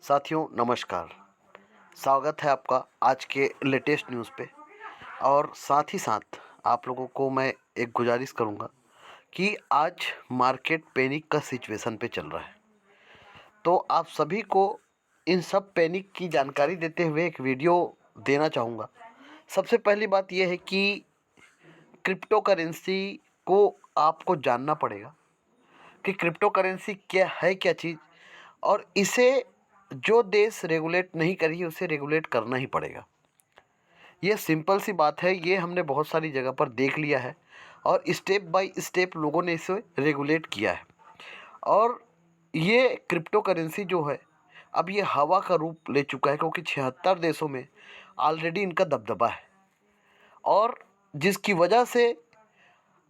साथियों नमस्कार। स्वागत है आपका आज के लेटेस्ट न्यूज़ पे। और साथ ही साथ आप लोगों को मैं एक गुजारिश करूँगा कि आज मार्केट पैनिक का सिचुएशन पे चल रहा है, तो आप सभी को इन सब पैनिक की जानकारी देते हुए एक वीडियो देना चाहूँगा। सबसे पहली बात यह है कि क्रिप्टो करेंसी को आपको जानना पड़ेगा कि क्रिप्टो करेंसी क्या है, क्या चीज़, और इसे जो देश रेगुलेट नहीं करी उसे रेगुलेट करना ही पड़ेगा। ये सिंपल सी बात है, ये हमने बहुत सारी जगह पर देख लिया है और स्टेप बाय स्टेप लोगों ने इसे रेगुलेट किया है। और ये क्रिप्टो करेंसी जो है अब ये हवा का रूप ले चुका है, क्योंकि 76 देशों में ऑलरेडी इनका दबदबा है और जिसकी वजह से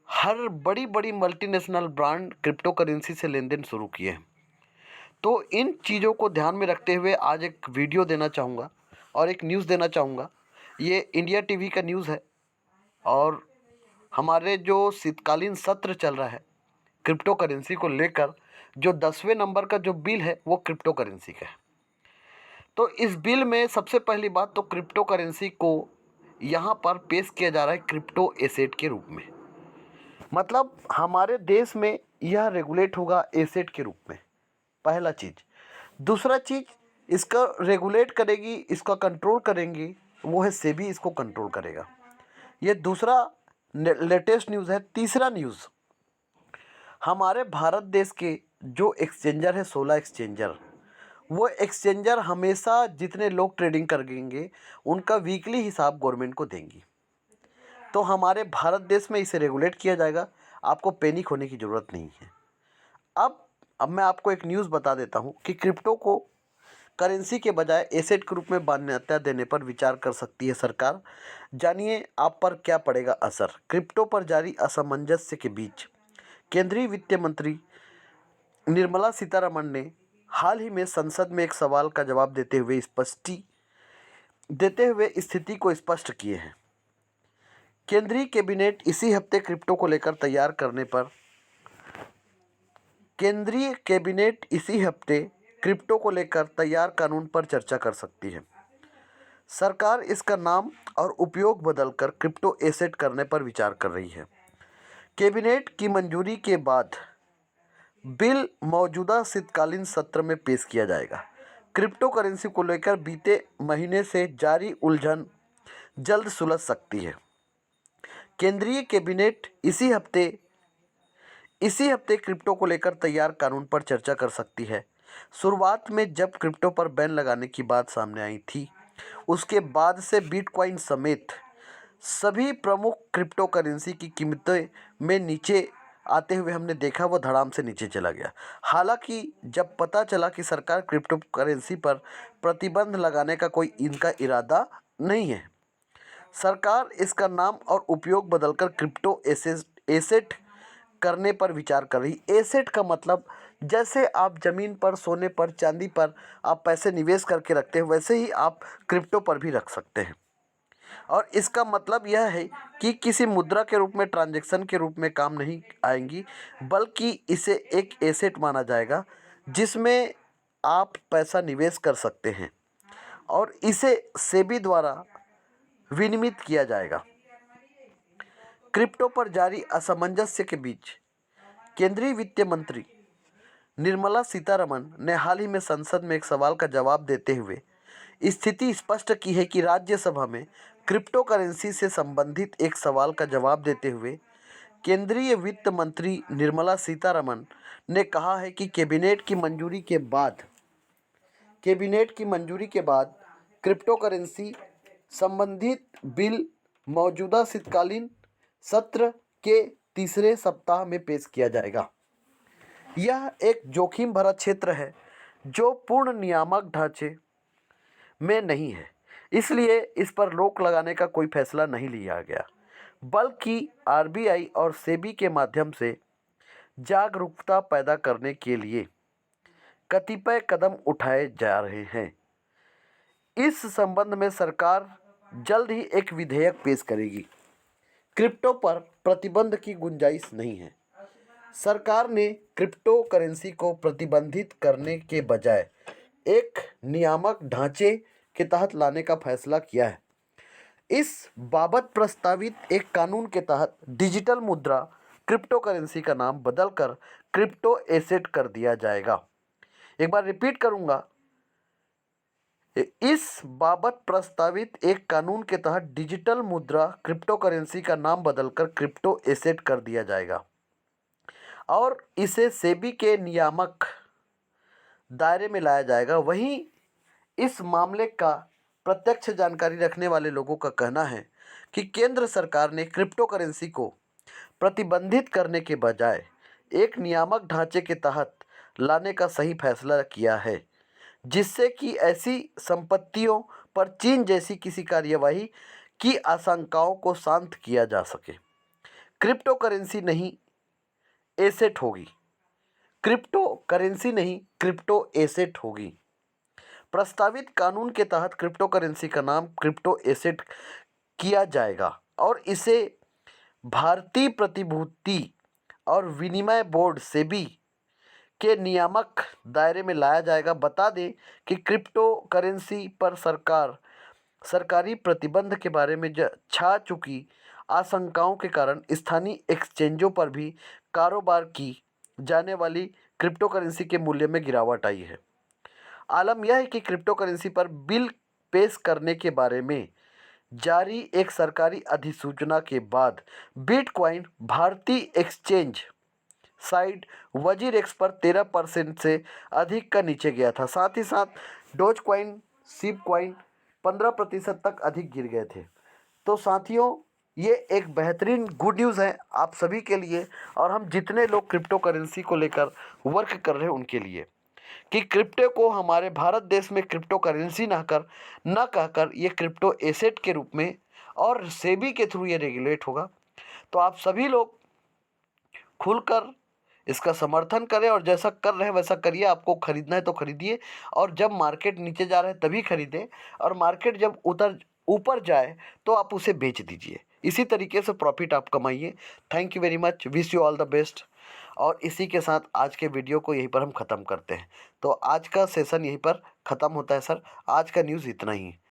हर बड़ी बड़ी मल्टीनेशनल ब्रांड क्रिप्टो करेंसी से लेन देन शुरू किए हैं। तो इन चीज़ों को ध्यान में रखते हुए आज एक वीडियो देना चाहूँगा और एक न्यूज़ देना चाहूँगा। ये इंडिया टीवी का न्यूज़ है और हमारे जो शीतकालीन सत्र चल रहा है क्रिप्टो करेंसी को लेकर, जो 10वें नंबर का जो बिल है वो क्रिप्टो करेंसी का है। तो इस बिल में सबसे पहली बात तो क्रिप्टो करेंसी को यहाँ पर पेश किया जा रहा है क्रिप्टो एसेट के रूप में। मतलब हमारे देश में यह रेगुलेट होगा एसेट के रूप में, पहला चीज़। दूसरा चीज़, इसका रेगुलेट करेगी, इसका कंट्रोल करेंगी वो है सेबी, इसको कंट्रोल करेगा। ये दूसरा लेटेस्ट न्यूज़ है। तीसरा न्यूज़, हमारे भारत देश के जो एक्सचेंजर है 16 एक्सचेंजर, वो एक्सचेंजर हमेशा जितने लोग ट्रेडिंग करेंगे उनका वीकली हिसाब गवर्नमेंट को देंगी। तो हमारे भारत देश में इसे रेगुलेट किया जाएगा, आपको पैनिक होने की ज़रूरत नहीं है। अब मैं आपको एक न्यूज़ बता देता हूँ कि क्रिप्टो को करेंसी के बजाय एसेट के रूप में मान्यता देने पर विचार कर सकती है सरकार। जानिए आप पर क्या पड़ेगा असर। क्रिप्टो पर जारी असमंजस्य के बीच केंद्रीय वित्त मंत्री निर्मला सीतारमण ने हाल ही में संसद में एक सवाल का जवाब देते हुए स्थिति को स्पष्ट किए हैं। केंद्रीय कैबिनेट इसी हफ्ते क्रिप्टो को लेकर तैयार कानून पर चर्चा कर सकती है। सरकार इसका नाम और उपयोग बदलकर क्रिप्टो एसेट करने पर विचार कर रही है। कैबिनेट की मंजूरी के बाद बिल मौजूदा शीतकालीन सत्र में पेश किया जाएगा। क्रिप्टो करेंसी को लेकर बीते महीने से जारी उलझन जल्द सुलझ सकती है। केंद्रीय कैबिनेट इसी हफ्ते क्रिप्टो को लेकर तैयार कानून पर चर्चा कर सकती है। शुरुआत में जब क्रिप्टो पर बैन लगाने की बात सामने आई थी, उसके बाद से बिटकॉइन समेत सभी प्रमुख क्रिप्टो करेंसी की कीमतें में नीचे आते हुए हमने देखा, वो धड़ाम से नीचे चला गया। हालांकि जब पता चला कि सरकार क्रिप्टो करेंसी पर प्रतिबंध लगाने का कोई इनका इरादा नहीं है, सरकार इसका नाम और उपयोग बदलकर क्रिप्टो एसेट करने पर विचार कर रही। एसेट का मतलब जैसे आप ज़मीन पर, सोने पर, चांदी पर आप पैसे निवेश करके रखते हैं, वैसे ही आप क्रिप्टो पर भी रख सकते हैं। और इसका मतलब यह है कि किसी मुद्रा के रूप में, ट्रांजैक्शन के रूप में काम नहीं आएंगी, बल्कि इसे एक एसेट माना जाएगा जिसमें आप पैसा निवेश कर सकते हैं और इसे सेबी द्वारा विनियमित किया जाएगा। क्रिप्टो पर जारी असमंजस्य के बीच केंद्रीय वित्त मंत्री निर्मला सीतारमण ने हाल ही में संसद में एक सवाल का जवाब देते हुए स्थिति स्पष्ट की है कि राज्यसभा में क्रिप्टो करेंसी से संबंधित एक सवाल का जवाब देते हुए केंद्रीय वित्त मंत्री निर्मला सीतारमण ने कहा है कि कैबिनेट की मंजूरी के बाद क्रिप्टो करेंसी संबंधित बिल मौजूदा शीतकालीन सत्र के तीसरे सप्ताह में पेश किया जाएगा। यह एक जोखिम भरा क्षेत्र है जो पूर्ण नियामक ढांचे में नहीं है, इसलिए इस पर रोक लगाने का कोई फैसला नहीं लिया गया, बल्कि आरबीआई और सेबी के माध्यम से जागरूकता पैदा करने के लिए कतिपय कदम उठाए जा रहे हैं। इस संबंध में सरकार जल्द ही एक विधेयक पेश करेगी। क्रिप्टो पर प्रतिबंध की गुंजाइश नहीं है। सरकार ने क्रिप्टो करेंसी को प्रतिबंधित करने के बजाय एक नियामक ढांचे के तहत लाने का फैसला किया है। इस बाबत प्रस्तावित एक कानून के तहत डिजिटल मुद्रा क्रिप्टो करेंसी का नाम बदलकर क्रिप्टो एसेट कर दिया जाएगा। एक बार रिपीट करूंगा, इस बाबत प्रस्तावित एक कानून के तहत डिजिटल मुद्रा क्रिप्टो करेंसी का नाम बदलकर क्रिप्टो एसेट कर दिया जाएगा और इसे सेबी के नियामक दायरे में लाया जाएगा। वहीं इस मामले का प्रत्यक्ष जानकारी रखने वाले लोगों का कहना है कि केंद्र सरकार ने क्रिप्टो करेंसी को प्रतिबंधित करने के बजाय एक नियामक ढांचे के तहत लाने का सही फैसला किया है, जिससे कि ऐसी संपत्तियों पर चीन जैसी किसी कार्यवाही की आशंकाओं को शांत किया जा सके। क्रिप्टो करेंसी नहीं एसेट होगी, क्रिप्टो करेंसी नहीं क्रिप्टो एसेट होगी। प्रस्तावित कानून के तहत क्रिप्टो करेंसी का नाम क्रिप्टो एसेट किया जाएगा और इसे भारतीय प्रतिभूति और विनिमय बोर्ड सेबी के नियामक दायरे में लाया जाएगा। बता दें कि क्रिप्टो करेंसी पर सरकारी प्रतिबंध के बारे में छा चुकी आशंकाओं के कारण स्थानीय एक्सचेंजों पर भी कारोबार की जाने वाली क्रिप्टो करेंसी के मूल्य में गिरावट आई है। आलम यह है कि क्रिप्टो करेंसी पर बिल पेश करने के बारे में जारी एक सरकारी अधिसूचना के बाद बिटकॉइन भारतीय एक्सचेंज साइट वजीरेक्स पर 13% से अधिक का नीचे गया था। साथ ही साथ डोज कॉइन, सीप कॉइन 15% तक अधिक गिर गए थे। तो साथियों, ये एक बेहतरीन गुड न्यूज़ है आप सभी के लिए और हम जितने लोग क्रिप्टो करेंसी को लेकर वर्क कर रहे हैं उनके लिए, कि क्रिप्टो को हमारे भारत देश में क्रिप्टो करेंसी न कहकर ये क्रिप्टो एसेट के रूप में और सेबी के थ्रू ये रेगुलेट होगा। तो आप सभी लोग खुलकर इसका समर्थन करें और जैसा कर रहे हैं वैसा करिए। आपको खरीदना है तो खरीदिए और जब मार्केट नीचे जा रहा है तभी खरीदें और मार्केट जब ऊपर जाए तो आप उसे बेच दीजिए। इसी तरीके से प्रॉफिट आप कमाइए। Thank you very much, wish you all the best. और इसी के साथ आज के वीडियो को यहीं पर हम ख़त्म करते हैं। तो आज का सेशन यहीं पर ख़त्म होता है सर। आज का न्यूज़ इतना ही।